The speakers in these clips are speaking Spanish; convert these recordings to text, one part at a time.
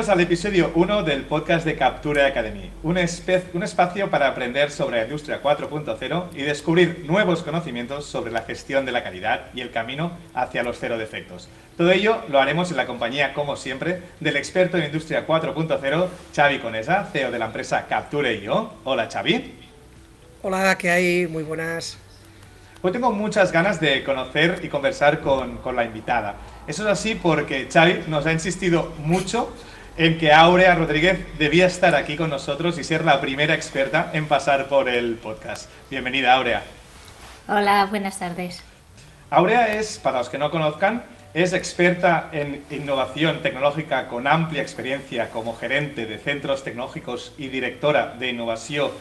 Bienvenidos al episodio 1 del podcast de Capture Academy, un espacio para aprender sobre la industria 4.0 y descubrir nuevos conocimientos sobre la gestión de la calidad y el camino hacia los cero defectos. Todo ello lo haremos en la compañía, como siempre, del experto en industria 4.0, Xavi Conesa, CEO de la empresa Capture.io. Hola, Xavi. Hola, ¿qué hay? Muy buenas. Hoy tengo muchas ganas de conocer y conversar con la invitada. Eso es así porque Xavi nos ha insistido mucho en que Aurea Rodríguez debía estar aquí con nosotros y ser la primera experta en pasar por el podcast. Bienvenida, Aurea. Hola, buenas tardes. Aurea es, para los que no conozcan, es experta en innovación tecnológica con amplia experiencia como gerente de centros tecnológicos y directora de innovación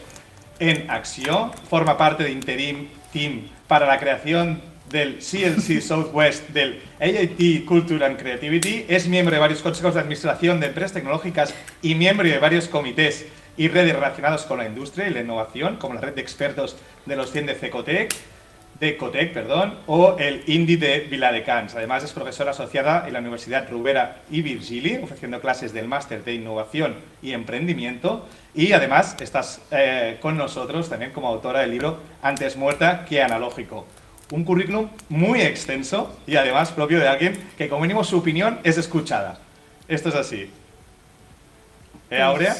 en Acció. Forma parte de Interim Team para la creación del CLC Southwest del AIT Culture and Creativity. Es miembro de varios consejos de administración de empresas tecnológicas y miembro de varios comités y redes relacionados con la industria y la innovación, como la red de expertos de los 100 de Cotec, o el INDI de Viladecans. Además, es profesora asociada en la Universidad Rovira i Virgili, ofreciendo clases del Máster de Innovación y Emprendimiento. Y además, estás con nosotros también como autora del libro Antes muerta que analógico. Un currículum muy extenso y además propio de alguien que, como mínimo, su opinión es escuchada. Esto es así. ¿Aurea?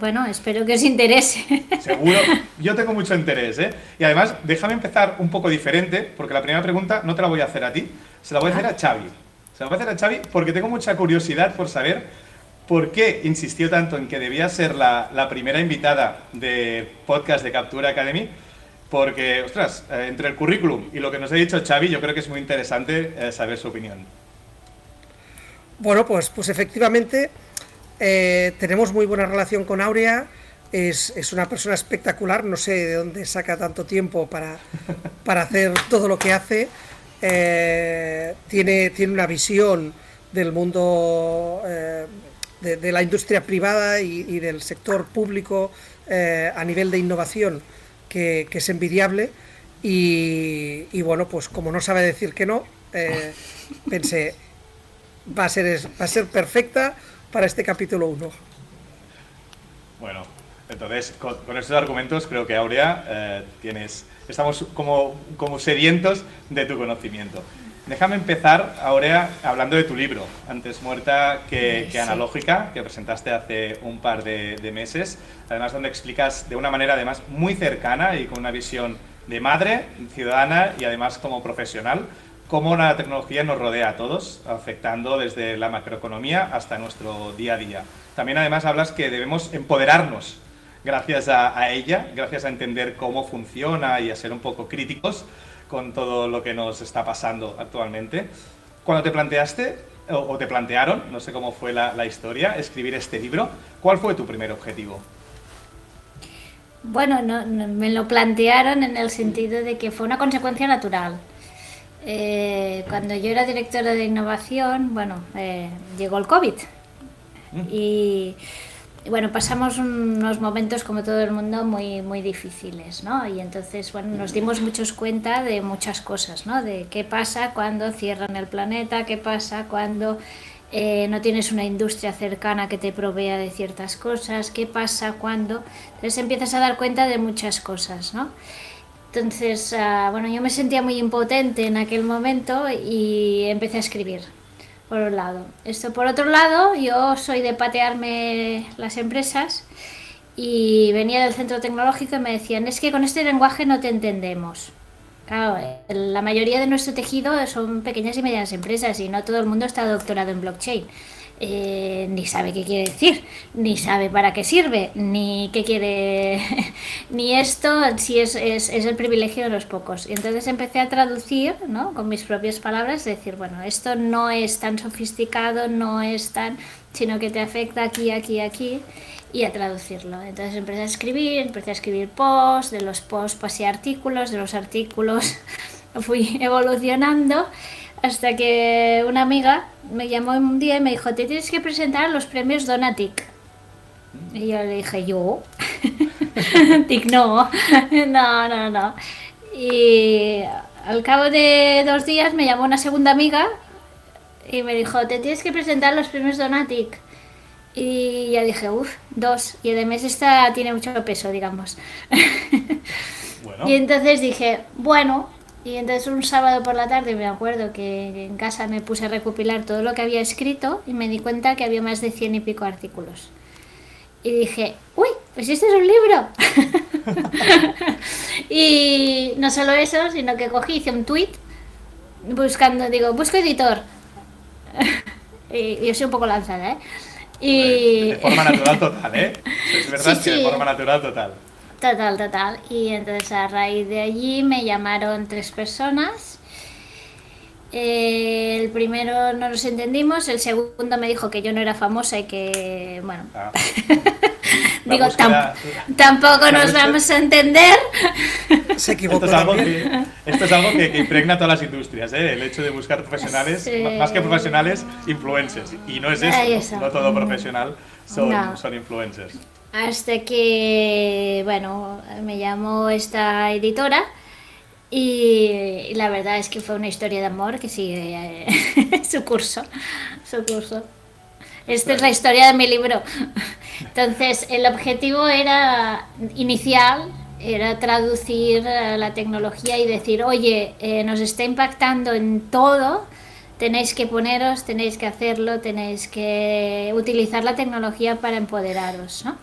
Bueno, espero que os interese. Seguro. Yo tengo mucho interés, ¿eh? Y además, déjame empezar un poco diferente, porque la primera pregunta no te la voy a hacer a ti, se la voy a hacer a Xavi. Se la voy a hacer a Xavi porque tengo mucha curiosidad por saber por qué insistió tanto en que debía ser la primera invitada de podcast de Capture Academy. Porque, ostras, entre el currículum y lo que nos ha dicho Xavi, yo creo que es muy interesante saber su opinión. Bueno, pues efectivamente tenemos muy buena relación con Aurea. Es una persona espectacular, no sé de dónde saca tanto tiempo para hacer todo lo que hace. Tiene una visión del mundo de la industria privada y del sector público a nivel de innovación que es envidiable y bueno, pues como no sabe decir que no, pensé, va a ser perfecta para este capítulo 1. Bueno, entonces con estos argumentos creo que Aurea estamos como sedientos de tu conocimiento. Déjame empezar, Aurea, hablando de tu libro, Antes muerta que analógica, que presentaste hace un par de meses, además donde explicas de una manera además muy cercana y con una visión de madre, ciudadana y además como profesional, cómo la tecnología nos rodea a todos, afectando desde la macroeconomía hasta nuestro día a día. También además hablas que debemos empoderarnos gracias a ella, gracias a entender cómo funciona y a ser un poco críticos con todo lo que nos está pasando actualmente. Cuando te planteaste, o te plantearon, no sé cómo fue la historia, escribir este libro, ¿cuál fue tu primer objetivo? Bueno, no, me lo plantearon en el sentido de que fue una consecuencia natural. Cuando yo era directora de innovación, llegó el COVID. Y bueno, pasamos unos momentos, como todo el mundo, muy, muy difíciles, ¿no? Y entonces, bueno, nos dimos muchos cuenta de muchas cosas, ¿no? De qué pasa cuando cierran el planeta, qué pasa cuando no tienes una industria cercana que te provea de ciertas cosas, qué pasa cuando... Entonces empiezas a dar cuenta de muchas cosas, ¿no? Entonces, yo me sentía muy impotente en aquel momento y empecé a escribir. Por un lado. Por otro lado, yo soy de patearme las empresas y venía del centro tecnológico y me decían, es que con este lenguaje no te entendemos. Claro, la mayoría de nuestro tejido son pequeñas y medianas empresas y no todo el mundo está doctorado en blockchain. Ni sabe qué quiere decir, ni sabe para qué sirve, ni qué quiere, ni esto, si es el privilegio de los pocos. Y entonces empecé a traducir, ¿no? Con mis propias palabras, decir, bueno, esto no es tan sofisticado, no es tan, sino que te afecta aquí, aquí, aquí, y a traducirlo. Entonces empecé a escribir posts, de los posts pasé a artículos, de los artículos fui evolucionando, hasta que una amiga me llamó un día y me dijo, te tienes que presentar a los premios Donatic. Y yo le dije, ¿yo? TIC no. No. Y al cabo de 2 días me llamó una segunda amiga y me dijo, te tienes que presentar a los premios Donatic. Y ya dije, 2. Y además esta tiene mucho peso, digamos. Bueno. Y entonces dije, bueno. Y entonces un sábado por la tarde me acuerdo que en casa me puse a recopilar todo lo que había escrito y me di cuenta que había más de 100 y pico artículos. Y dije, uy, pues este es un libro. Y no solo eso, sino que cogí, hice un tweet buscando, busco editor. Y yo soy un poco lanzada, ¿eh? Y... De forma natural total, ¿eh? Es verdad Sí, que de sí. forma natural total. Total. Y entonces a raíz de allí me llamaron 3 personas. El primero no nos entendimos, el segundo me dijo que yo no era famosa y que, bueno, Ah. digo, búsqueda- tampoco la nos búsqueda- vamos a entender. Se equivocó Esto es algo también. esto es algo que impregna todas las industrias, ¿eh? El hecho de buscar profesionales, Sí. más que profesionales, influencers. Y no es Ahí eso, está. ¿no? No todo profesional son, No. son influencers. Hasta que, bueno, me llamó esta editora y la verdad es que fue una historia de amor que sigue su curso. Esta es la historia de mi libro. Entonces, el objetivo inicial era traducir la tecnología y decir, oye, nos está impactando en todo, tenéis que poneros, tenéis que hacerlo, tenéis que utilizar la tecnología para empoderaros, ¿no?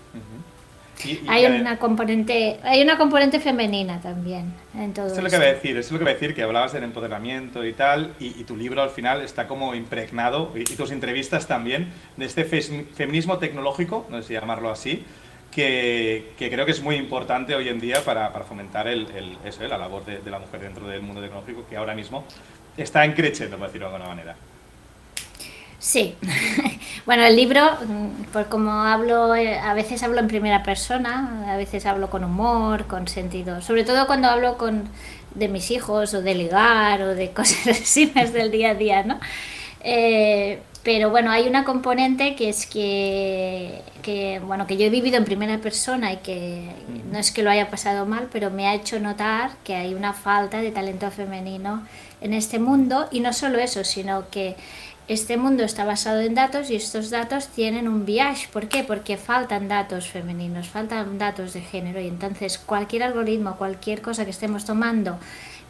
Hay una componente femenina también en todo Eso es lo que voy a decir, eso es lo que voy a decir, que hablabas del empoderamiento y tal, y tu libro al final está como impregnado, y tus entrevistas también, de este feminismo tecnológico, no sé si llamarlo así, que creo que es muy importante hoy en día para fomentar la labor de la mujer dentro del mundo tecnológico, que ahora mismo está creciendo, por decirlo de alguna manera. Sí. Bueno, el libro, pues como hablo, a veces hablo en primera persona, a veces hablo con humor, con sentido, sobre todo cuando hablo de mis hijos o de ligar o de cosas así más del día a día, ¿no? Pero bueno, hay una componente que es que yo he vivido en primera persona y que no es que lo haya pasado mal, pero me ha hecho notar que hay una falta de talento femenino en este mundo, y no solo eso, sino que este mundo está basado en datos y estos datos tienen un bias. ¿Por qué? Porque faltan datos femeninos, faltan datos de género, y entonces cualquier algoritmo, cualquier cosa que estemos tomando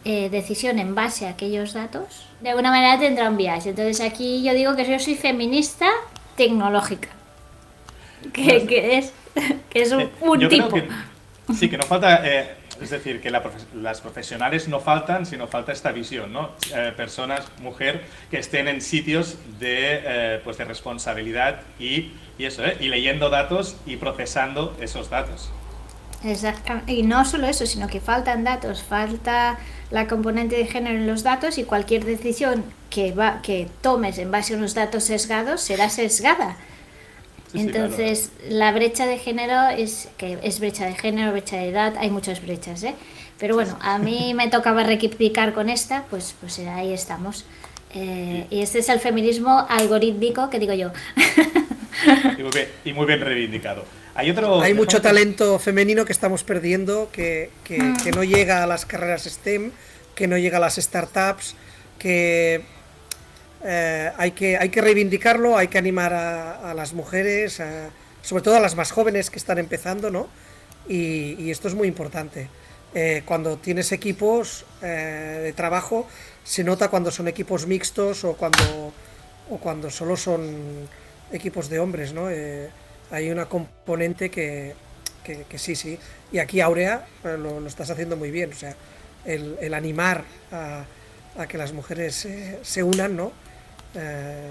decisión en base a aquellos datos, de alguna manera tendrá un bias. Entonces aquí yo digo que yo soy feminista tecnológica, que es un Yo tipo. creo que sí, que no falta, es decir, que las profesionales no faltan, sino falta esta visión, ¿no? Personas, mujer, que estén en sitios de responsabilidad y eso, y leyendo datos y procesando esos datos. Exactamente. Y no solo eso, sino que faltan datos, falta la componente de género en los datos, y cualquier decisión que tomes en base a unos datos sesgados será sesgada. Sí, Entonces, claro. la brecha de género es brecha de género, brecha de edad, hay muchas brechas, ¿eh? Pero bueno, a mí me tocaba rectificar con esta, pues ahí estamos. Y este es el feminismo algorítmico, que digo yo. Y muy bien reivindicado. Hay mucho talento femenino que estamos perdiendo, que no llega a las carreras STEM, que no llega a las startups, que hay que reivindicarlo, hay que animar a las mujeres, sobre todo a las más jóvenes que están empezando, ¿no? Y esto es muy importante. Cuando tienes equipos de trabajo, se nota cuando son equipos mixtos o cuando solo son equipos de hombres, ¿no? Hay una componente que sí. Y aquí Aurea lo estás haciendo muy bien, o sea, el animar a que las mujeres se unan, ¿no?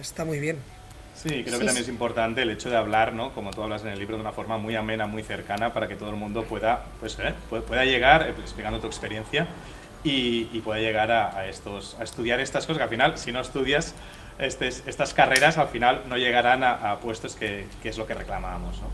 Está muy bien. Sí, creo que también es importante el hecho de hablar, ¿no? Como tú hablas en el libro, de una forma muy amena, muy cercana, para que todo el mundo pueda llegar, explicando tu experiencia, y pueda llegar a estudiar estas cosas, que al final, si no estudias estas carreras, al final no llegarán a puestos que es lo que reclamábamos, ¿no?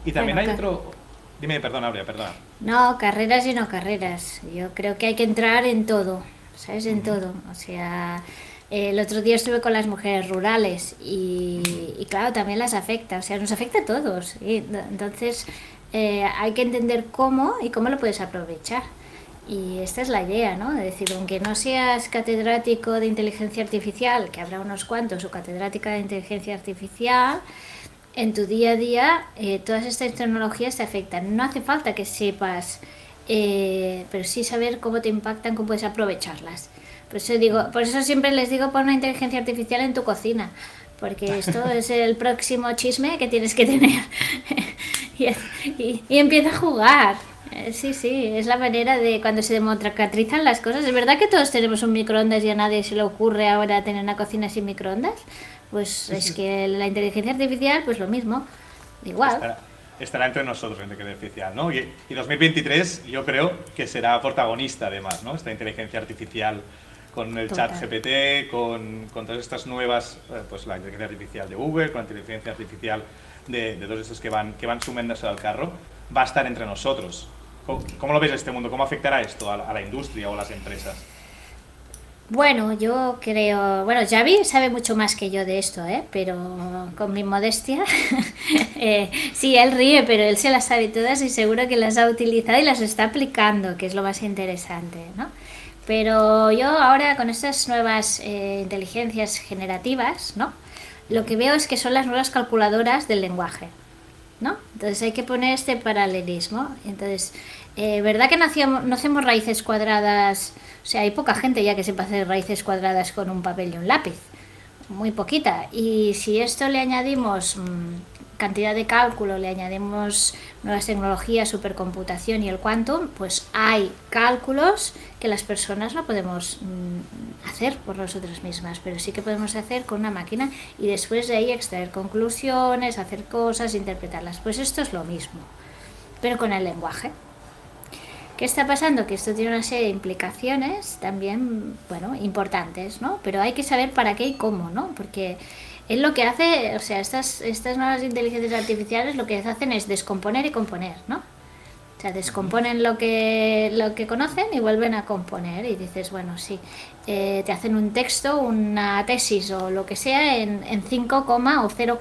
Y también hay otro... Dime, perdona, Aurea, perdona. No, carreras y no carreras. Yo creo que hay que entrar en todo, ¿sabes? En todo. O sea, el otro día estuve con las mujeres rurales y claro, también las afecta. O sea, nos afecta a todos. Entonces, hay que entender cómo y cómo lo puedes aprovechar. Y esta es la idea, ¿no? Es decir, aunque no seas catedrático de inteligencia artificial, que habrá unos cuantos, o catedrática de inteligencia artificial, en tu día a día todas estas tecnologías te afectan. No hace falta que sepas, pero sí saber cómo te impactan, cómo puedes aprovecharlas. Por eso siempre les digo, pon una inteligencia artificial en tu cocina, porque esto es el próximo chisme que tienes que tener. y empieza a jugar. Sí, es la manera de cuando se democratizan las cosas. Es verdad que todos tenemos un microondas y a nadie se le ocurre ahora tener una cocina sin microondas. Pues es que la inteligencia artificial, pues lo mismo, igual. Estará entre nosotros la inteligencia artificial, ¿no? Y 2023 yo creo que será protagonista además, ¿no? Esta inteligencia artificial con el chat GPT, con todas estas nuevas, pues la inteligencia artificial de Google, con la inteligencia artificial de todos estos que van sumándose al carro, va a estar entre nosotros. ¿Cómo lo ves este mundo? ¿Cómo afectará esto a la industria o a las empresas? Bueno, yo creo... Bueno, Xavi sabe mucho más que yo de esto, pero con mi modestia... sí, él ríe, pero él se las sabe todas y seguro que las ha utilizado y las está aplicando, que es lo más interesante, ¿no? Pero yo ahora con estas nuevas inteligencias generativas, ¿no? Lo que veo es que son las nuevas calculadoras del lenguaje, ¿no? Entonces hay que poner este paralelismo. Entonces, ¿verdad que no hacemos raíces cuadradas? O sea, hay poca gente ya que sepa hacer raíces cuadradas con un papel y un lápiz. Muy poquita. Y si esto le añadimos cantidad de cálculo, le añadimos nuevas tecnologías, supercomputación y el quantum, pues hay cálculos que las personas no podemos hacer por nosotras mismas, pero sí que podemos hacer con una máquina y después de ahí extraer conclusiones, hacer cosas, interpretarlas. Pues esto es lo mismo, pero con el lenguaje. ¿Qué está pasando? Que esto tiene una serie de implicaciones también, bueno, importantes, ¿no? Pero hay que saber para qué y cómo, ¿no? Porque él lo que hace, o sea, estas nuevas inteligencias artificiales lo que hacen es descomponer y componer, ¿no? O sea, descomponen lo que conocen y vuelven a componer. Y dices, bueno, sí, te hacen un texto, una tesis o lo que sea en 5, o 0,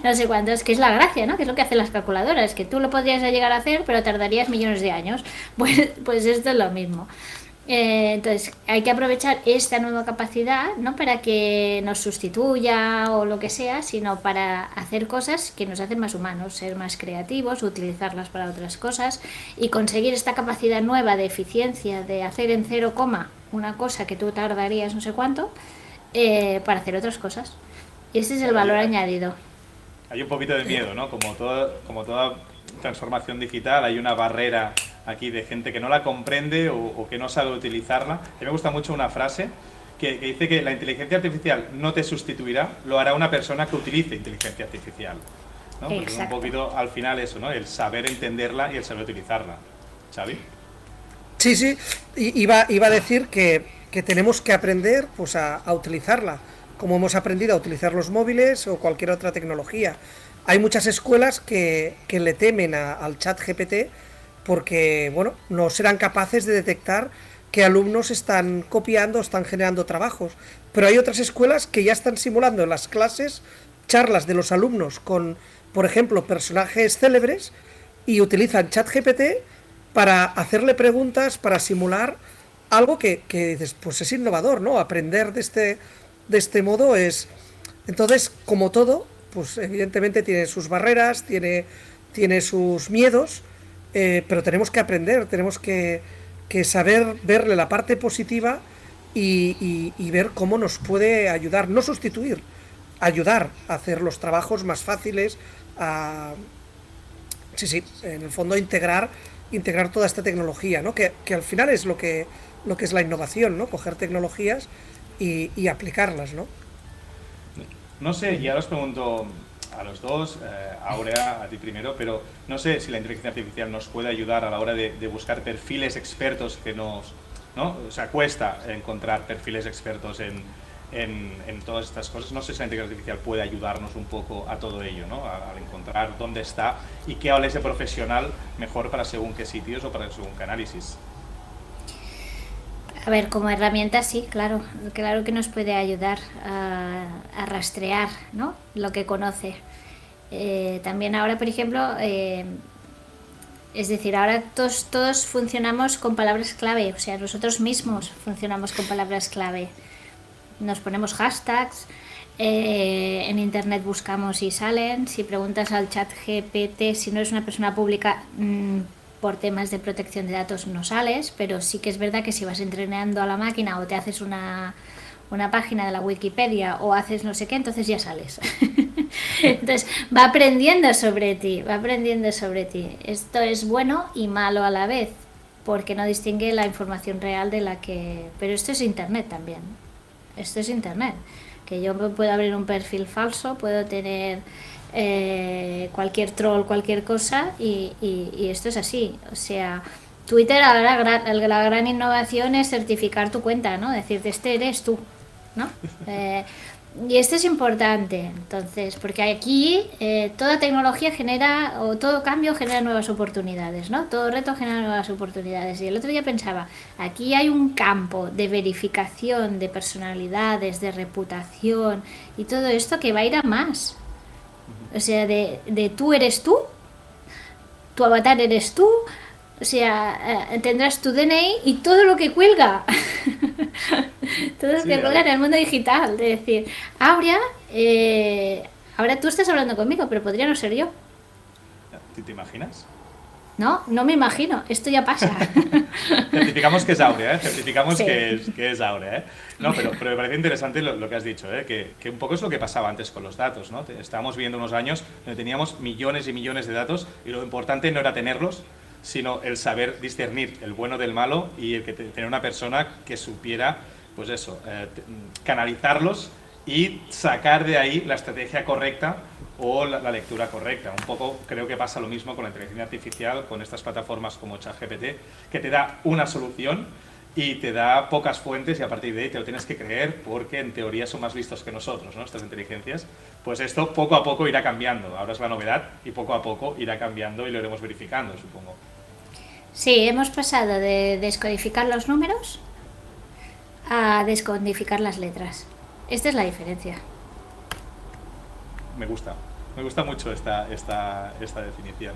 no sé cuánto. Es que es la gracia, ¿no? Que es lo que hacen las calculadoras, que tú lo podrías llegar a hacer, pero tardarías millones de años. Pues esto es lo mismo. Entonces hay que aprovechar esta nueva capacidad, no para que nos sustituya o lo que sea, sino para hacer cosas que nos hacen más humanos, ser más creativos, utilizarlas para otras cosas y conseguir esta capacidad nueva de eficiencia, de hacer en 0, una cosa que tú tardarías no sé cuánto, para hacer otras cosas. Y ese es el valor añadido. Hay un poquito de miedo, ¿no? Como toda transformación digital, hay una barrera aquí de gente que no la comprende o que no sabe utilizarla. A mí me gusta mucho una frase que dice que la inteligencia artificial no te sustituirá, lo hará una persona que utilice inteligencia artificial, ¿no? Pues es un poquito al final eso, ¿no? El saber entenderla y el saber utilizarla. ¿Xavi? Sí. Iba a decir que tenemos que aprender pues a utilizarla, como hemos aprendido a utilizar los móviles o cualquier otra tecnología. Hay muchas escuelas que le temen al chat GPT porque, bueno, no serán capaces de detectar que alumnos están copiando, están generando trabajos. Pero hay otras escuelas que ya están simulando en las clases charlas de los alumnos con, por ejemplo, personajes célebres y utilizan chat GPT para hacerle preguntas, para simular algo que dices, pues es innovador, ¿no? Aprender de este modo es... Entonces, como todo, pues evidentemente tiene sus barreras, tiene sus miedos, pero tenemos que aprender, tenemos que saber verle la parte positiva y ver cómo nos puede ayudar, no sustituir, ayudar a hacer los trabajos más fáciles, en el fondo integrar toda esta tecnología, ¿no? Que al final es lo que es la innovación, ¿no? Coger tecnologías y aplicarlas, ¿no? No sé, y ahora os pregunto a los dos, Aurea, a ti primero, pero no sé si la inteligencia artificial nos puede ayudar a la hora de buscar perfiles expertos que ¿no? O sea, cuesta encontrar perfiles expertos en todas estas cosas. No sé si la inteligencia artificial puede ayudarnos un poco a todo ello, ¿no? Al encontrar dónde está y qué hable ese profesional mejor para según qué sitios o para según qué análisis. A ver, como herramienta sí, claro que nos puede ayudar a rastrear, ¿no? Lo que conoce. También ahora, por ejemplo, Es decir, ahora todos funcionamos con palabras clave, o sea, nosotros mismos funcionamos con palabras clave. Nos ponemos hashtags, en internet buscamos y salen. Si preguntas al chat GPT, si no eres una persona pública, por temas de protección de datos no sales, pero sí que es verdad que si vas entrenando a la máquina o te haces una página de la Wikipedia o haces no sé qué, entonces ya sales. Entonces va aprendiendo sobre ti. Esto es bueno y malo a la vez, porque no distingue la información real de la que... Pero esto es internet también. Esto es internet. Que yo puedo abrir un perfil falso, puedo tener cualquier troll, cualquier cosa, y esto es así. O sea, Twitter ahora la gran innovación es certificar tu cuenta, ¿no? Decirte, este eres tú, ¿no? Y esto es importante, entonces, porque aquí toda tecnología genera, o todo cambio genera nuevas oportunidades, ¿no? Todo reto genera nuevas oportunidades. Y el otro día pensaba, aquí hay un campo de verificación de personalidades, de reputación y todo esto que va a ir a más. O sea, de tú eres tú, tu avatar eres tú, o sea, tendrás tu DNI y todo lo que cuelga. Todo lo que cuelga en el mundo digital. De decir, Aurea, ahora tú estás hablando conmigo, pero podría no ser yo. ¿Te imaginas? No me imagino. Esto ya pasa. Certificamos que es Aurea, ¿eh? Certificamos Sí. que es Aurea, ¿eh? No, pero me parece interesante lo que has dicho, ¿eh? Que un poco es lo que pasaba antes con los datos, ¿no? Estábamos viviendo unos años donde teníamos millones y millones de datos y lo importante no era tenerlos, sino el saber discernir el bueno del malo y el que tener una persona que supiera, pues eso, canalizarlos y sacar de ahí la estrategia correcta o la lectura correcta. Un poco creo que pasa lo mismo con la inteligencia artificial, con estas plataformas como ChatGPT, que te da una solución y te da pocas fuentes y a partir de ahí te lo tienes que creer porque en teoría son más listos que nosotros, ¿no? Estas inteligencias. Pues esto poco a poco irá cambiando. Ahora es la novedad y poco a poco irá cambiando y lo iremos verificando, supongo. Sí, hemos pasado de descodificar los números a descodificar las letras. Esta es la diferencia. Me gusta mucho esta definición.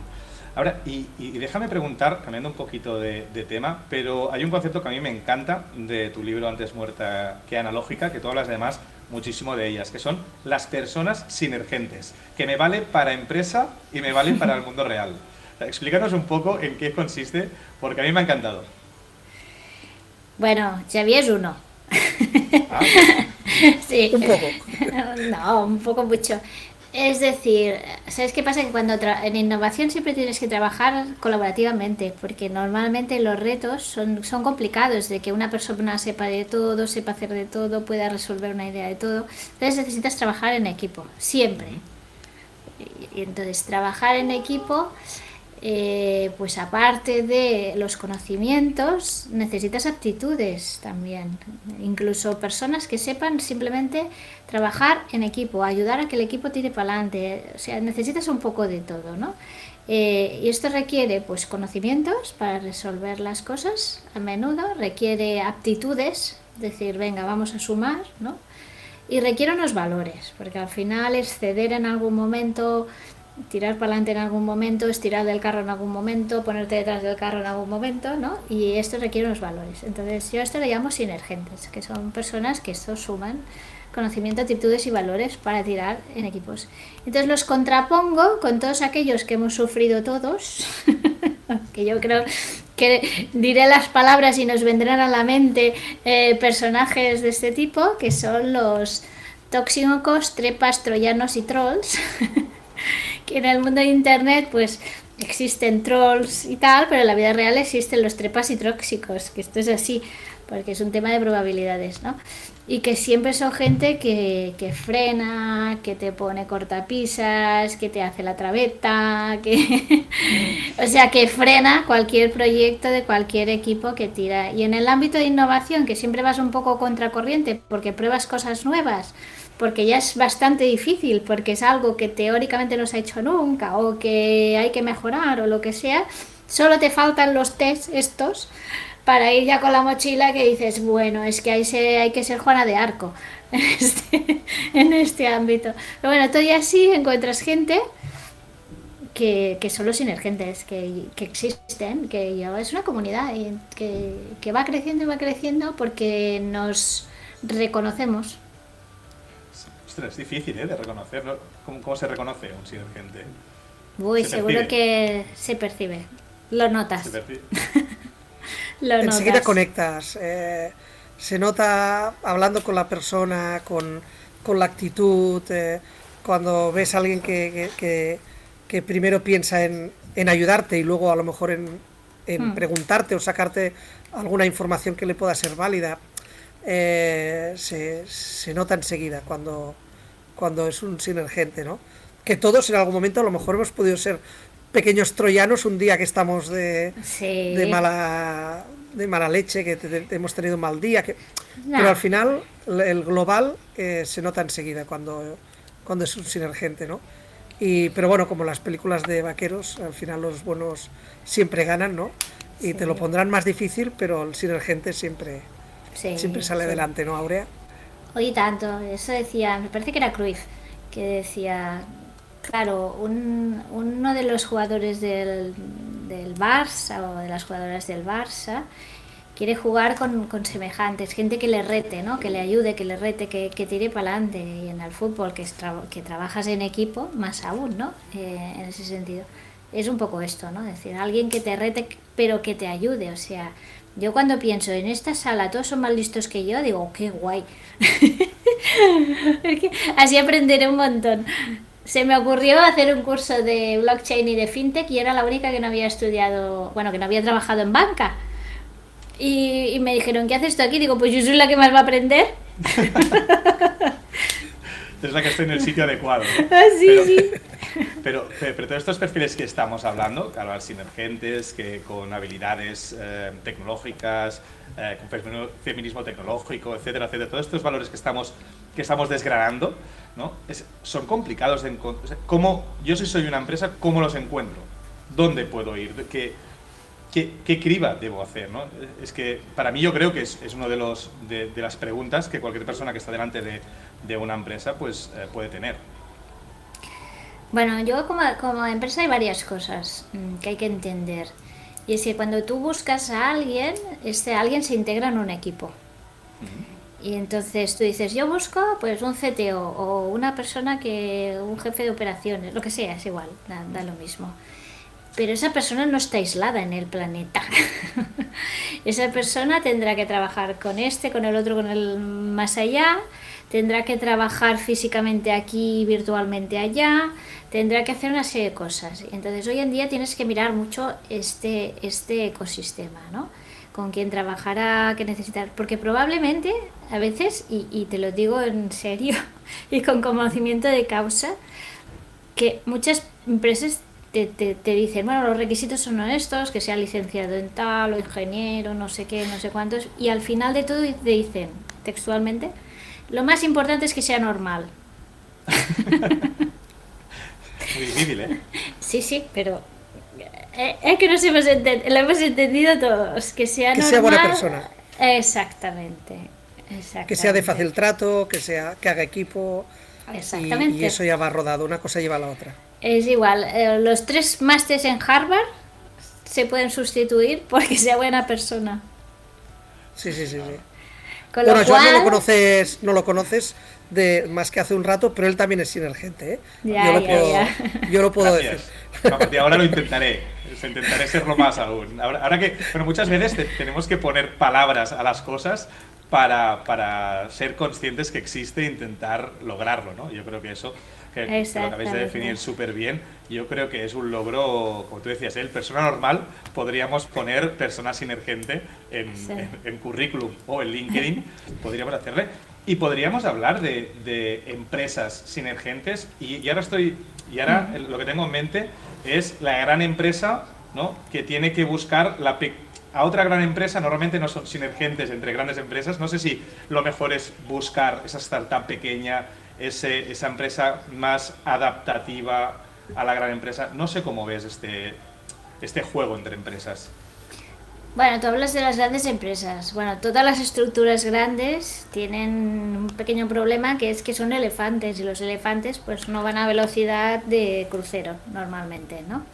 Ahora, y déjame preguntar, cambiando un poquito de tema, pero hay un concepto que a mí me encanta de tu libro Antes muerta que analógica, que tú hablas además muchísimo de ellas, que son las personas sinergentes, que me vale para empresa y me valen para el mundo real. O sea, explícanos un poco en qué consiste, porque a mí me ha encantado. Bueno, Xavier es uno. Ah, Sí. Un poco. No, un poco mucho. Es decir, ¿sabes qué pasa? Que cuando en innovación siempre tienes que trabajar colaborativamente, porque normalmente los retos son complicados, de que una persona sepa de todo, sepa hacer de todo, pueda resolver una idea de todo. Entonces necesitas trabajar en equipo, siempre. Y entonces trabajar en equipo, pues aparte de los conocimientos, necesitas aptitudes también. Incluso personas que sepan simplemente trabajar en equipo, ayudar a que el equipo tire para adelante. O sea, necesitas un poco de todo, ¿no? Y esto requiere pues conocimientos para resolver las cosas a menudo, requiere aptitudes, decir, venga, vamos a sumar, ¿no? Y requiere unos valores, porque al final es ceder en algún momento, tirar para adelante en algún momento, estirar del carro en algún momento, ponerte detrás del carro en algún momento, ¿no? Y esto requiere unos valores. Entonces yo a esto le llamo sinergentes, que son personas que esto suman conocimiento, actitudes y valores para tirar en equipos. Entonces los contrapongo con todos aquellos que hemos sufrido todos, que yo creo que diré las palabras y nos vendrán a la mente personajes de este tipo, que son los tóxicos, trepas, troyanos y trolls, que en el mundo de internet pues existen trolls y tal, pero en la vida real existen los trepas y tóxicos, que esto es así, porque es un tema de probabilidades, ¿no? Y que siempre son gente que frena, que te pone cortapisas, que te hace la traveta, que o sea, que frena cualquier proyecto de cualquier equipo que tira. Y en el ámbito de innovación, que siempre vas un poco contracorriente porque pruebas cosas nuevas, porque ya es bastante difícil, porque es algo que teóricamente no se ha hecho nunca o que hay que mejorar o lo que sea, solo te faltan los test estos para ir ya con la mochila que dices, bueno, es que hay que ser Juana de Arco en este ámbito. Pero bueno, todo y así encuentras gente que son los sinergentes, que existen, que ya es una comunidad y que va creciendo y va creciendo porque nos reconocemos. Ostras, es difícil, de reconocerlo. ¿Cómo se reconoce un sinergente? Uy, Se seguro percibe. que se percibe, lo notas, Se percibe. lo Enseguida notas. conectas, se nota hablando con la persona, con la actitud, cuando ves a alguien que primero piensa en ayudarte y luego a lo mejor en preguntarte o sacarte alguna información que le pueda ser válida, se nota enseguida cuando es un sinergente, ¿no? Que todos en algún momento a lo mejor hemos podido ser pequeños troyanos un día que estamos de Sí, mala leche, que hemos tenido un mal día, no, pero al final el global se nota enseguida cuando es un sinergente, ¿no? Pero bueno, como las películas de vaqueros, al final los buenos siempre ganan, ¿no? Y sí, te lo pondrán más difícil, pero el sinergente siempre sí, sale sí. adelante, ¿no, Aurea? Oye, tanto, eso decía, me parece que era Cruyff, que decía, claro, uno de los jugadores del Barça o de las jugadoras del Barça quiere jugar con semejantes, gente que le rete, ¿no? Que le ayude, que le rete, que tire para adelante. Y en el fútbol, que trabajas en equipo, más aún, ¿no? En ese sentido. Es un poco esto, ¿no? Es decir, alguien que te rete, pero que te ayude. O sea, yo cuando pienso en esta sala, todos son más listos que yo, digo, qué guay. Porque así aprenderé un montón. Se me ocurrió hacer un curso de blockchain y de fintech y era la única que no había estudiado, bueno, que no había trabajado en banca. Y me dijeron, ¿qué haces tú aquí? Digo, pues yo soy la que más va a aprender. Es la que está en el sitio adecuado, ¿no? Sí, Pero, sí. pero todos estos perfiles que estamos hablando, claro, sinergentes, que con habilidades tecnológicas, con feminismo tecnológico, etcétera, etcétera, todos estos valores que estamos desgranando, ¿no? Son complicados de encontrar. O sea, yo si soy una empresa, ¿cómo los encuentro? ¿Dónde puedo ir? ¿Qué criba debo hacer, ¿no? Es que para mí yo creo que es uno de las preguntas que cualquier persona que está delante de una empresa pues puede tener. Bueno, yo como empresa hay varias cosas que hay que entender. Y es que cuando tú buscas a alguien, este alguien se integra en un equipo. Y entonces tú dices, yo busco pues un CTO o una persona un jefe de operaciones, lo que sea, es igual, da lo mismo. Pero esa persona no está aislada en el planeta. Esa persona tendrá que trabajar con con el otro, con el más allá, tendrá que trabajar físicamente aquí, virtualmente allá, tendrá que hacer una serie de cosas. Entonces hoy en día tienes que mirar mucho este ecosistema, ¿no? Con quién trabajará, qué necesitar, porque probablemente a veces, y te lo digo en serio y con conocimiento de causa, que muchas empresas te dicen, bueno, los requisitos son estos, que sea licenciado en tal o ingeniero, no sé qué, no sé cuántos, y al final de todo te dicen textualmente, lo más importante es que sea normal. Muy difícil, ¿eh? Sí, sí, pero es que lo hemos entendido todos, que sea normal. Que sea buena persona. Exactamente, exactamente. Que sea de fácil trato, que haga equipo. Exactamente. Y eso ya va rodado, una cosa lleva a la otra. Es igual, los 3 másters en Harvard se pueden sustituir porque sea buena persona. Sí, sí, sí, sí. Con Bueno, lo Joan cual, no lo conoces más que hace un rato, pero él también es sinergente, ¿eh? Ya, yo lo puedo Gracias. decir. A partir de ahora lo intentaré. Intentaré serlo más aún. Ahora que, bueno, muchas veces tenemos que poner palabras a las cosas para ser conscientes que existe e intentar lograrlo, ¿no? Yo creo que eso, que lo acabáis de definir súper bien, yo creo que es un logro, como tú decías, el persona normal, podríamos poner persona sinergente en currículum o en LinkedIn, podríamos hacerle. Y podríamos hablar de empresas sinergentes y ahora lo que tengo en mente es la gran empresa, ¿no? Que tiene que buscar a otra gran empresa. Normalmente no son sinergentes entre grandes empresas. No sé si lo mejor es buscar esa startup pequeña, esa empresa más adaptativa a la gran empresa. No sé cómo ves este juego entre empresas. Bueno, tú hablas de las grandes empresas. Bueno, todas las estructuras grandes tienen un pequeño problema, que es que son elefantes, y los elefantes pues no van a velocidad de crucero normalmente, ¿no?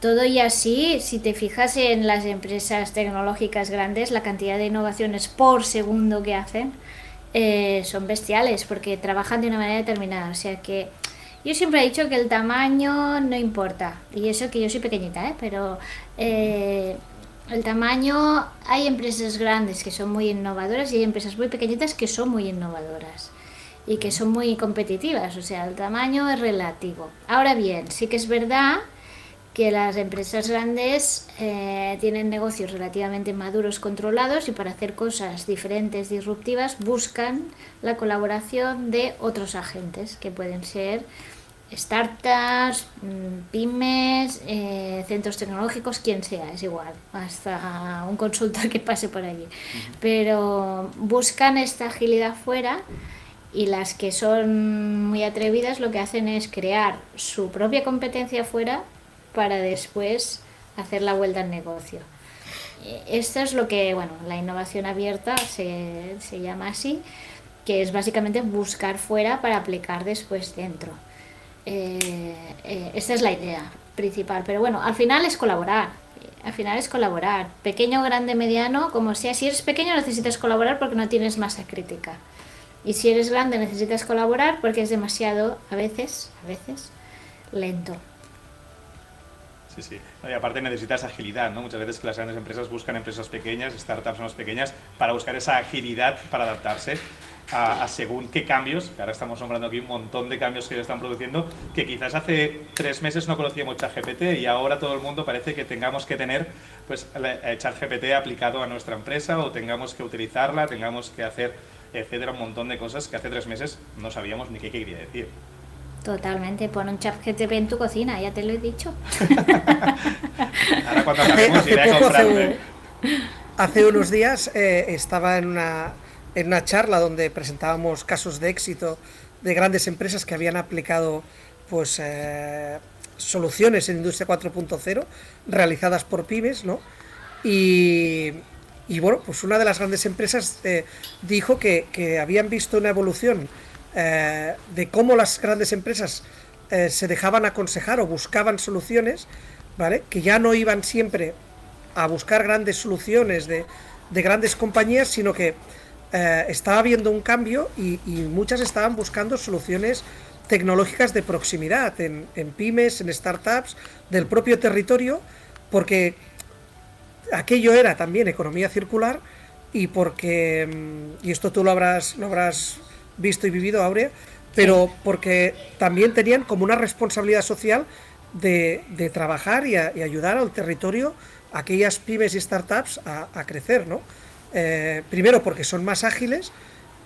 Todo y así, si te fijas en las empresas tecnológicas grandes, la cantidad de innovaciones por segundo que hacen son bestiales, porque trabajan de una manera determinada. O sea que yo siempre he dicho que el tamaño no importa, y eso que yo soy pequeñita, pero el tamaño, hay empresas grandes que son muy innovadoras y hay empresas muy pequeñitas que son muy innovadoras y que son muy competitivas. O sea, el tamaño es relativo. Ahora bien, sí que es verdad que las empresas grandes tienen negocios relativamente maduros, controlados, y para hacer cosas diferentes, disruptivas, buscan la colaboración de otros agentes, que pueden ser startups, pymes, centros tecnológicos, quien sea, es igual, hasta un consultor que pase por allí. Pero buscan esta agilidad fuera, y las que son muy atrevidas lo que hacen es crear su propia competencia fuera para después hacer la vuelta al negocio. Esto es lo que, bueno, la innovación abierta se llama así, que es básicamente buscar fuera para aplicar después dentro. Esta es la idea principal, pero bueno, al final es colaborar. Pequeño, grande, mediano, como sea. Si eres pequeño necesitas colaborar porque no tienes masa crítica. Y si eres grande necesitas colaborar porque es demasiado, a veces, lento. Sí. Y aparte necesitas agilidad, ¿no? Muchas veces que las grandes empresas buscan empresas pequeñas, startups más pequeñas, para buscar esa agilidad para adaptarse a según qué cambios, que ahora estamos nombrando aquí un montón de cambios que ya están produciendo, que quizás hace 3 meses no conocíamos ChatGPT y ahora todo el mundo parece que tengamos que tener pues ChatGPT aplicado a nuestra empresa, o tengamos que utilizarla, tengamos que hacer, etcétera, un montón de cosas que hace 3 meses no sabíamos ni qué quería decir. Totalmente, pon un ChatGPT en tu cocina, ya te lo he dicho. Ahora cuando acabemos iré a comprarme. Hace unos días estaba en una charla donde presentábamos casos de éxito de grandes empresas que habían aplicado pues soluciones en Industria 4.0 realizadas por pymes, ¿no? Y bueno, pues una de las grandes empresas dijo que habían visto una evolución de cómo las grandes empresas se dejaban aconsejar o buscaban soluciones, ¿vale? Que ya no iban siempre a buscar grandes soluciones de grandes compañías, sino que estaba habiendo un cambio y muchas estaban buscando soluciones tecnológicas de proximidad en pymes, en startups, del propio territorio, porque aquello era también economía circular, y porque, y esto tú lo habrás visto y vivido, Aurea, pero porque también tenían como una responsabilidad social de trabajar y ayudar al territorio, a aquellas pymes y startups a crecer, ¿no? Primero porque son más ágiles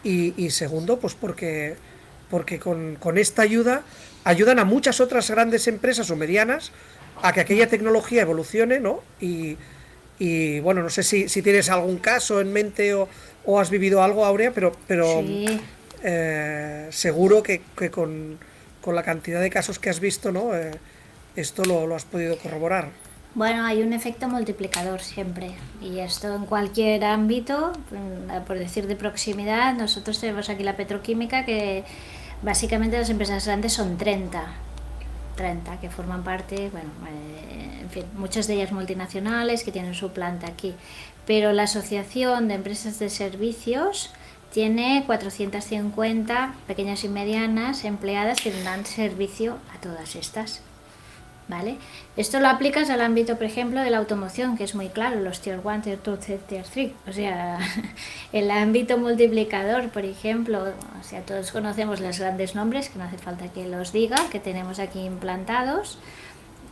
y segundo pues porque con esta ayuda ayudan a muchas otras grandes empresas o medianas a que aquella tecnología evolucione, ¿no? Y bueno, no sé si tienes algún caso en mente o has vivido algo, Aurea, pero Sí. Seguro que con la cantidad de casos que has visto, ¿no? Esto lo has podido corroborar. Bueno, hay un efecto multiplicador siempre, y esto en cualquier ámbito, por decir de proximidad. Nosotros tenemos aquí la petroquímica, que básicamente las empresas grandes son 30 que forman parte, bueno, en fin, muchas de ellas multinacionales que tienen su planta aquí, pero la Asociación de Empresas de Servicios tiene 450 pequeñas y medianas empleadas que dan servicio a todas estas, ¿vale? Esto lo aplicas al ámbito, por ejemplo, de la automoción, que es muy claro, los Tier 1, Tier 2, Tier 3, o sea, el ámbito multiplicador, por ejemplo, o sea, todos conocemos los grandes nombres, que no hace falta que los diga, que tenemos aquí implantados,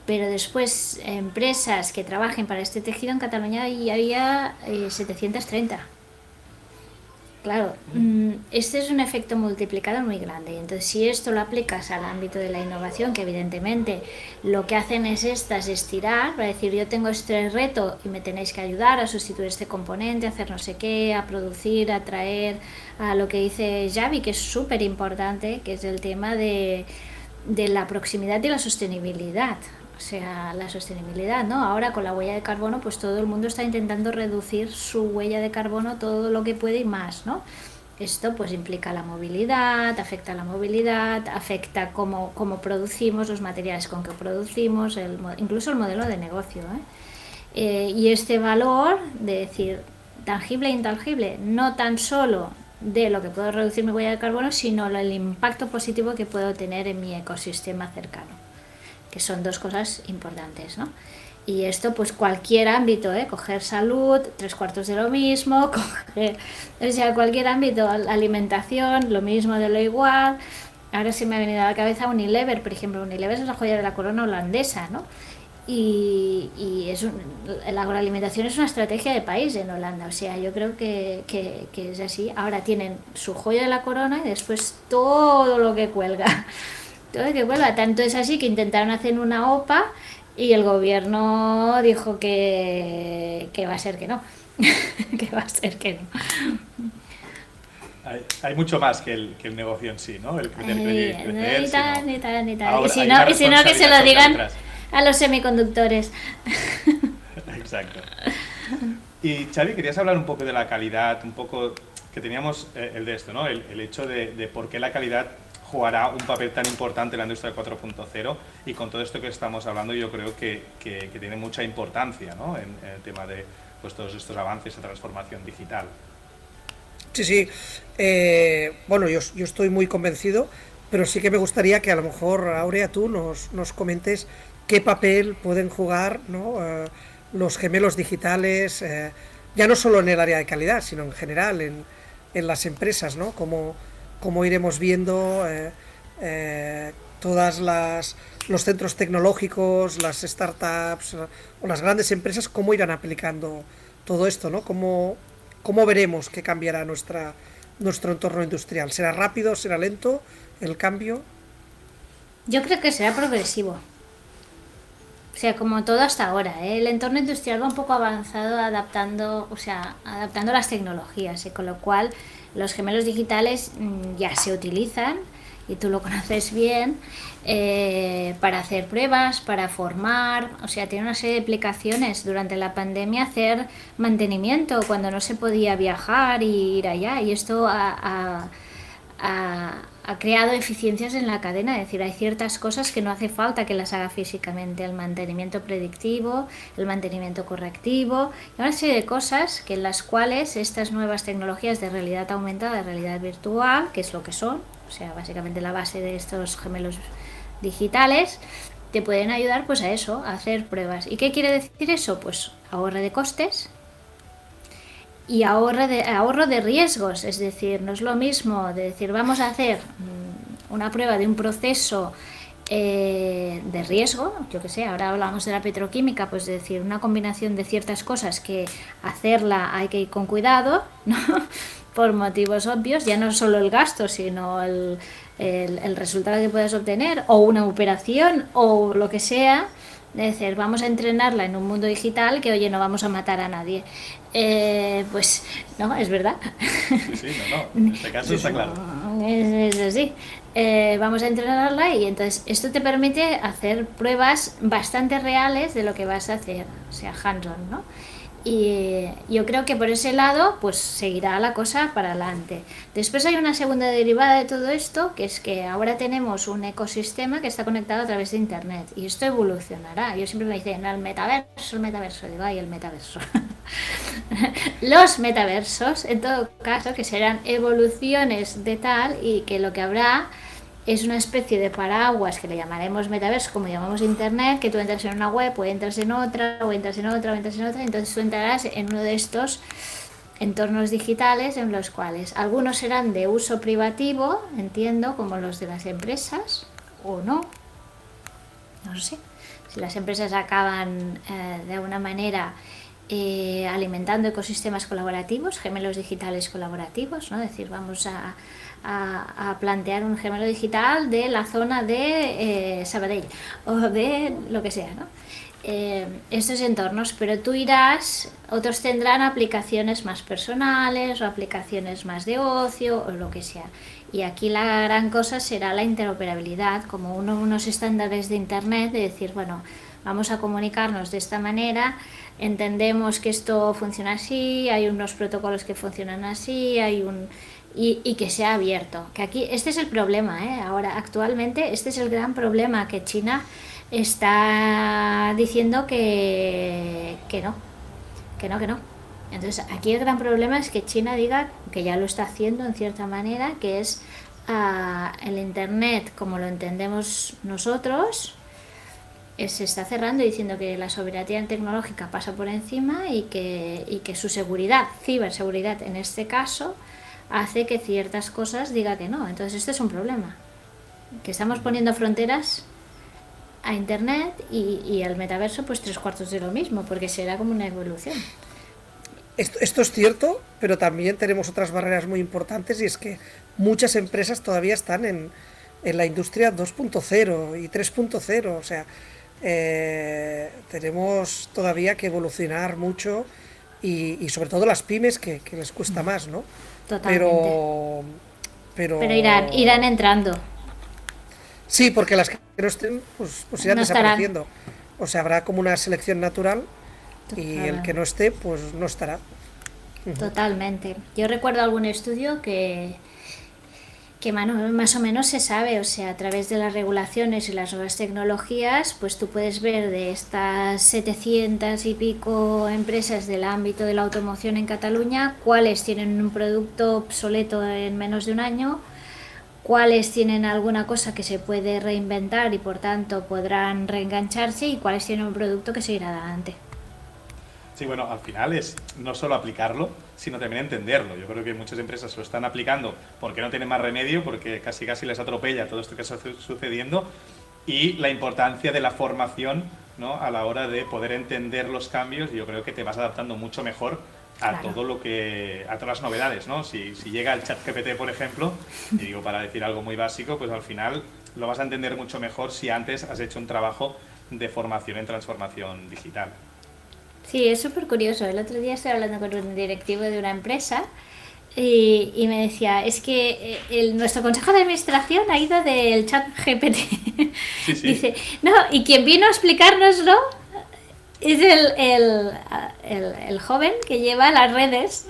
pero después empresas que trabajen para este tejido en Cataluña ya había 730. Claro, este es un efecto multiplicador muy grande. Entonces, si esto lo aplicas al ámbito de la innovación, que evidentemente lo que hacen es estirar, para decir, yo tengo este reto y me tenéis que ayudar a sustituir este componente, a hacer no sé qué, a producir, a traer, a lo que dice Xavi, que es súper importante, que es el tema de la proximidad y la sostenibilidad. o sea, la sostenibilidad, ¿no? Ahora con la huella de carbono, pues todo el mundo está intentando reducir su huella de carbono todo lo que puede y más, ¿no? Esto pues implica la movilidad, afecta cómo producimos, los materiales con que producimos, incluso el modelo de negocio, y este valor de decir tangible e intangible, no tan solo de lo que puedo reducir mi huella de carbono, sino el impacto positivo que puedo tener en mi ecosistema cercano, que son dos cosas importantes, ¿no? Y esto pues cualquier ámbito, coger salud, 3/4 de lo mismo, o sea, cualquier ámbito, alimentación, lo mismo de lo igual. Ahora se me ha venido a la cabeza Unilever, por ejemplo. Unilever es la joya de la corona holandesa, ¿no? Y la agroalimentación es una estrategia de país en Holanda, o sea, yo creo que es así. Ahora tienen su joya de la corona y después todo lo que cuelga, todo lo que cuelga. Tanto es así que intentaron hacer una OPA y el gobierno dijo que va a ser que no, que va a ser que no. Hay mucho más que el negocio en sí, ¿no? El crecer, ni tan. Ahora, Y si no, que se lo digan a los semiconductores. Exacto. Y Xavi, querías hablar un poco de la calidad, un poco que teníamos el de esto, ¿no? El hecho de por qué la calidad jugará un papel tan importante en la industria 4.0, y con todo esto que estamos hablando yo creo que tiene mucha importancia, ¿no? En el tema de pues, todos estos avances de transformación digital. Sí. Bueno, yo estoy muy convencido, pero sí que me gustaría que a lo mejor, Aurea, tú nos comentes qué papel pueden jugar, ¿no? Los gemelos digitales, ya no solo en el área de calidad, sino en general en las empresas, ¿no? Cómo iremos viendo todas los centros tecnológicos, las startups o las grandes empresas, cómo irán aplicando todo esto, ¿no? ¿Cómo veremos que cambiará nuestro entorno industrial? ¿Será rápido, será lento el cambio? Yo creo que será progresivo. O sea, como todo hasta ahora, el entorno industrial va un poco avanzado adaptando las tecnologías, con lo cual los gemelos digitales ya se utilizan, y tú lo conoces bien, para hacer pruebas, para formar, o sea, tiene una serie de aplicaciones. Durante la pandemia hacer mantenimiento cuando no se podía viajar y ir allá, y esto ha creado eficiencias en la cadena, es decir, hay ciertas cosas que no hace falta que las haga físicamente, el mantenimiento predictivo, el mantenimiento correctivo, y una serie de cosas que en las cuales estas nuevas tecnologías de realidad aumentada, de realidad virtual, que es lo que son, o sea, básicamente la base de estos gemelos digitales, te pueden ayudar pues a eso, a hacer pruebas. ¿Y qué quiere decir eso? Pues ahorro de costes y ahorro de riesgos, es decir, no es lo mismo de decir vamos a hacer una prueba de un proceso de riesgo, yo que sé, ahora hablamos de la petroquímica, pues decir una combinación de ciertas cosas que hacerla hay que ir con cuidado, ¿no? Por motivos obvios, ya no solo el gasto, sino el resultado que puedes obtener, o una operación, o lo que sea. Es decir, vamos a entrenarla en un mundo digital que, oye, no vamos a matar a nadie. Pues no, es verdad. Sí, en este caso está claro. Es así. Vamos a entrenarla, y entonces esto te permite hacer pruebas bastante reales de lo que vas a hacer, o sea, hands-on, ¿no? Y yo creo que por ese lado pues seguirá la cosa para adelante. Después hay una segunda derivada de todo esto, que es que ahora tenemos un ecosistema que está conectado a través de internet, y esto evolucionará. Yo siempre me dicen el metaverso, digo, ay, el metaverso. Los metaversos, en todo caso, que serán evoluciones de tal, y que lo que habrá es una especie de paraguas que le llamaremos metaverso, como llamamos internet, que tú entras en una web, o entras en otra, o entras en otra, entonces tú entrarás en uno de estos entornos digitales en los cuales algunos serán de uso privativo, entiendo, como los de las empresas, o no lo sé. Si las empresas acaban de alguna manera alimentando ecosistemas colaborativos, gemelos digitales colaborativos, ¿no? Es decir, vamos a plantear un gemelo digital de la zona de Sabadell, o de lo que sea, ¿no? Estos entornos, pero tú irás, otros tendrán aplicaciones más personales o aplicaciones más de ocio o lo que sea. Y aquí la gran cosa será la interoperabilidad, como unos estándares de internet, de decir, bueno, vamos a comunicarnos de esta manera, entendemos que esto funciona así, hay unos protocolos que funcionan así, y que sea abierto. Que aquí, este es el problema, ahora actualmente, este es el gran problema, que China está diciendo que no. Entonces, aquí el gran problema es que China diga, que ya lo está haciendo en cierta manera, que es el Internet como lo entendemos nosotros, se está cerrando, diciendo que la soberanía tecnológica pasa por encima y que su seguridad, ciberseguridad en este caso, hace que ciertas cosas diga que no. Entonces este es un problema, que estamos poniendo fronteras a Internet y al metaverso, pues 3/4 de lo mismo, porque será como una evolución. Esto es cierto, pero también tenemos otras barreras muy importantes, y es que muchas empresas todavía están en la industria 2.0 y 3.0, o sea, tenemos todavía que evolucionar mucho, y sobre todo las pymes, que les cuesta más, ¿no? Totalmente. Pero irán entrando. Sí, porque las que no estén, pues irán No desapareciendo. O sea, habrá como una selección natural, y el que no esté, pues no estará. Totalmente. Yo recuerdo algún estudio que más o menos se sabe, o sea, a través de las regulaciones y las nuevas tecnologías, pues tú puedes ver de estas 700 y pico empresas del ámbito de la automoción en Cataluña, cuáles tienen un producto obsoleto en menos de un año, cuáles tienen alguna cosa que se puede reinventar y por tanto podrán reengancharse, y cuáles tienen un producto que seguirá adelante. Sí, bueno, al final es no solo aplicarlo, sino también entenderlo. Yo creo que muchas empresas lo están aplicando porque no tienen más remedio, porque casi les atropella todo esto que está sucediendo, y la importancia de la formación, ¿no?, a la hora de poder entender los cambios. Yo creo que te vas adaptando mucho mejor a todo lo que, a todas las novedades, ¿no? Si llega el ChatGPT, por ejemplo, y digo, para decir algo muy básico, pues al final lo vas a entender mucho mejor si antes has hecho un trabajo de formación en transformación digital. Sí, es súper curioso. El otro día estoy hablando con un directivo de una empresa y me decía, es que nuestro consejo de administración ha ido del chat GPT. Sí, sí. Dice, no, y quien vino a explicárnoslo es el joven que lleva las redes.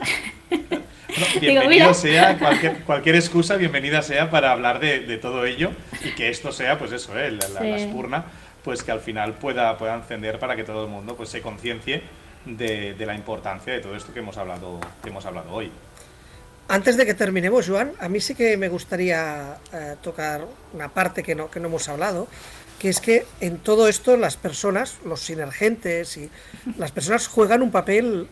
No, bienvenido sea, cualquier excusa, bienvenida sea para hablar de todo ello, y que esto sea, pues eso, la espurna, pues que al final pueda encender para que todo el mundo pues se conciencie de la importancia de todo esto que hemos hablado hoy. Antes de que terminemos, Joan, a mí sí que me gustaría tocar una parte que no hemos hablado, que es que en todo esto las personas, los sinergentes y las personas, juegan un papel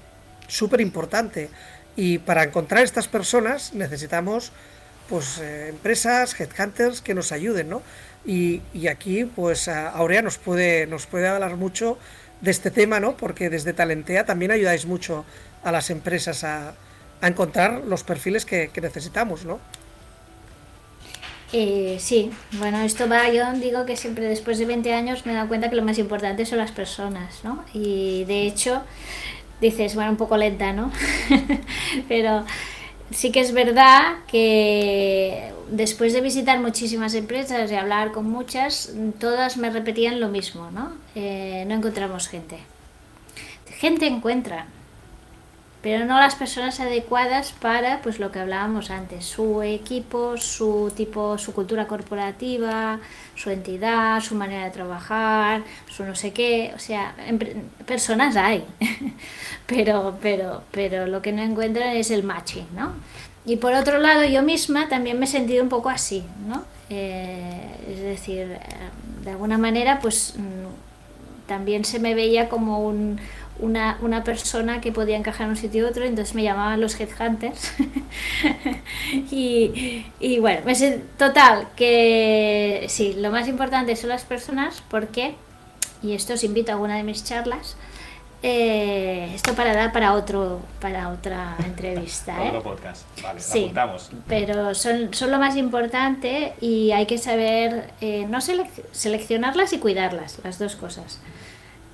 súper importante, y para encontrar estas personas necesitamos pues empresas, headhunters que nos ayuden, ¿no? Y aquí pues Aurea nos puede hablar mucho de este tema, ¿no? Porque desde Talentea también ayudáis mucho a las empresas a encontrar los perfiles que necesitamos, ¿no? Sí, bueno, esto va, yo digo que siempre después de 20 años me he dado cuenta que lo más importante son las personas, ¿no? Y de hecho, dices, bueno, un poco lenta, ¿no? Pero sí que es verdad que después de visitar muchísimas empresas y hablar con muchas, todas me repetían lo mismo, ¿no? No encontramos gente. Gente encuentran, pero no las personas adecuadas para, pues lo que hablábamos antes, su equipo, su cultura corporativa, su entidad, su manera de trabajar, su no sé qué, o sea, personas hay, pero lo que no encuentran es el matching, ¿no? Y por otro lado, yo misma también me he sentido un poco así, ¿no? Es decir, de alguna manera, pues también se me veía como una persona que podía encajar en un sitio u otro, entonces me llamaban los headhunters. y bueno, total, que sí, lo más importante son las personas, porque, y esto os invito a alguna de mis charlas, esto para otra entrevista. Otro podcast, vale, sí, apuntamos. Pero son lo más importante, y hay que saber no seleccionarlas y cuidarlas, las dos cosas.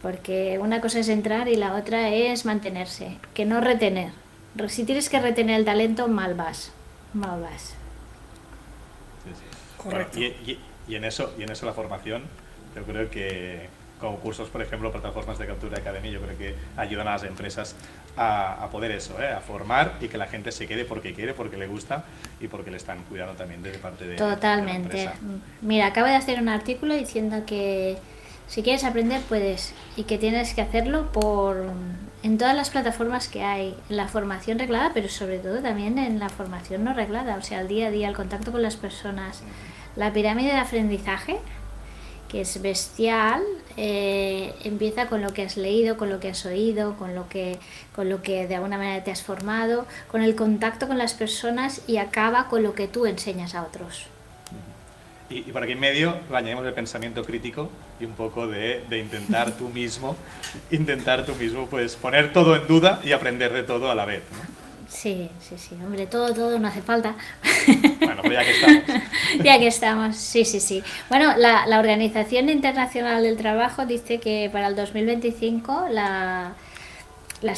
Porque una cosa es entrar y la otra es mantenerse, que no retener. Si tienes que retener el talento, mal vas. Correcto. Bueno, y en eso la formación, yo creo que como cursos, por ejemplo, plataformas de Captura Academy, yo creo que ayudan a las empresas a poder eso, a formar y que la gente se quede porque quiere, porque le gusta y porque le están cuidando también de parte de Totalmente. de la empresa. Mira, acabo de hacer un artículo diciendo que si quieres aprender puedes y que tienes que hacerlo en todas las plataformas que hay, en la formación reglada, pero sobre todo también en la formación no reglada, o sea, el día a día, el contacto con las personas, la pirámide de aprendizaje, que es bestial, empieza con lo que has leído, con lo que has oído, con lo que de alguna manera te has formado, con el contacto con las personas y acaba con lo que tú enseñas a otros. Y por aquí en medio le añadimos el pensamiento crítico y un poco de intentar tú mismo pues poner todo en duda y aprender de todo a la vez, ¿no? Sí, hombre, todo no hace falta. Bueno, pues ya que estamos. Ya que estamos, sí. Bueno, la Organización Internacional del Trabajo dice que para el 2025 las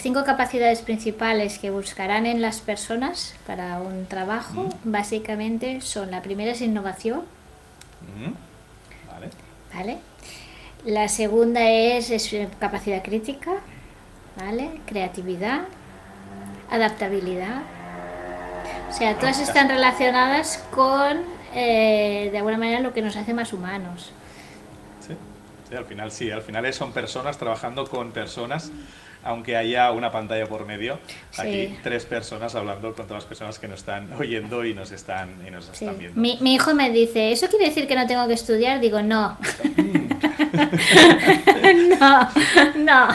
5 capacidades principales que buscarán en las personas para un trabajo, básicamente son: la primera es innovación, ¿vale? La segunda es capacidad crítica, ¿vale? Creatividad, adaptabilidad. O sea, todas están relacionadas con, de alguna manera, lo que nos hace más humanos. Sí, al final son personas trabajando con personas, aunque haya una pantalla por medio. Sí. Aquí 3 personas hablando con todas las personas que nos están oyendo y nos están viendo. Mi hijo me dice, ¿eso quiere decir que no tengo que estudiar? Digo, no. No.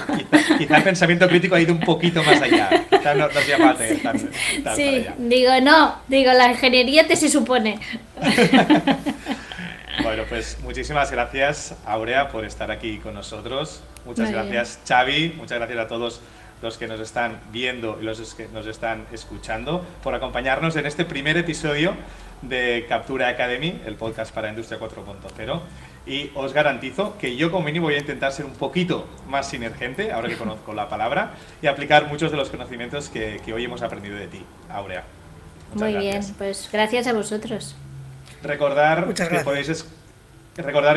Quizá el pensamiento crítico ha ido un poquito más allá. Quizá no hacía falta ir tan Sí, para allá. digo, la ingeniería se supone. Bueno, pues muchísimas gracias, Aurea, por estar aquí con nosotros. Muchas Muy gracias, Xavi. Muchas gracias a todos los que nos están viendo y los que nos están escuchando por acompañarnos en este primer episodio de Captura Academy, el podcast para Industria 4.0. Y os garantizo que yo como mínimo voy a intentar ser un poquito más sinergente, ahora que conozco la palabra, y aplicar muchos de los conocimientos que hoy hemos aprendido de ti, Aurea. Muy bien, pues gracias a vosotros. Recordar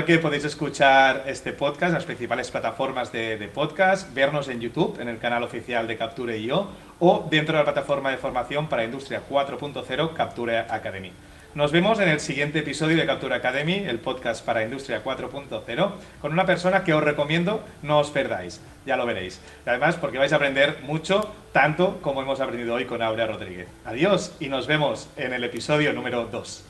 que podéis escuchar este podcast en las principales plataformas de podcast, vernos en YouTube, en el canal oficial de Capture.io o dentro de la plataforma de formación para Industria 4.0 Capture Academy. Nos vemos en el siguiente episodio de Capture Academy, el podcast para Industria 4.0, con una persona que os recomiendo no os perdáis, ya lo veréis. Y además porque vais a aprender mucho, tanto como hemos aprendido hoy con Aurea Rodríguez. Adiós y nos vemos en el episodio número 2.